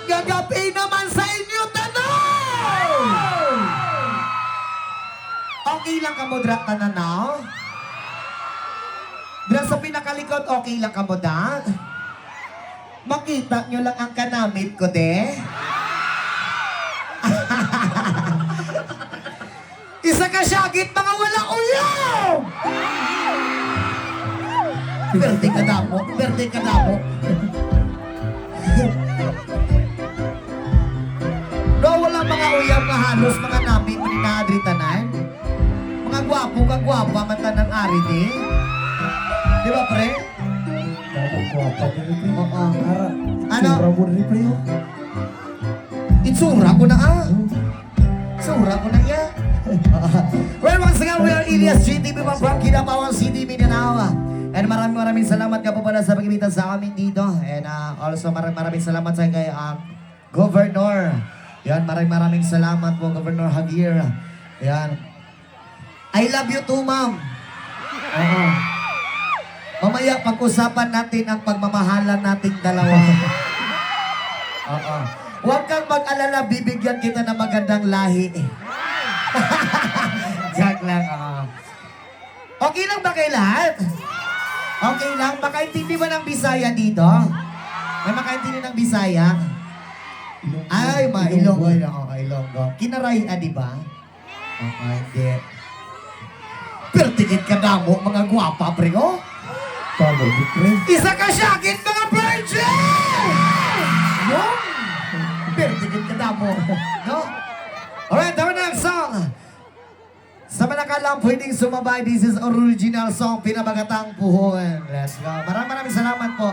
gagapi naman sa inyo tanong! Okay lang ka mo dra tananaw? Dra sa pinakalikod, okay lang ka mo da? Makita nyo lang ang kanamit ko, de? Isa ka syagit, mga wala uyaw! Berde ka damo, berde ka damo. No, wala mga uyaw nga halos, mga nabi mo ni naadritanan. Mga gwapo ka gwapo, mata ng ari, di? Di ba, pre? Guwapa din ito. Oo. Ano? Sura mo rin ito. Itsura ko na Itsura ko na yan. Well, once again, we are Elias GTV from Kinabawan City, Mindanao. And maraming salamat ka po pala sa pag-imitan sa amin dito. And also maraming salamat sa kay Governor. Yan, maraming salamat po, Governor Javier. Yan. I love you too, ma'am. Oo. Mamaya pag-usapan natin ang pagmamahalan nating dalawa. Oo. Huwag kang mag-alala, bibigyan kita ng magandang lahi. Joke lang, Okay lang ba kayo lahat? Okay lang? Makaintindi ba ng Bisaya dito? May makaintindi ng Bisaya? Ay, Ilonggo. Ilonggo. Kinaray, di ba? Okay, hindi. Pero tingin ka damo, mga gwapa, pre, oh? Tama, di pre. Isa ka syagit, mga virgin! No? Pero tingin ka damo, no? Alright, tama na ang song. Sa manakalang pwedeng sumabay, this is original song, Pinamagatang Puhon. Let's go. Maraming salamat po.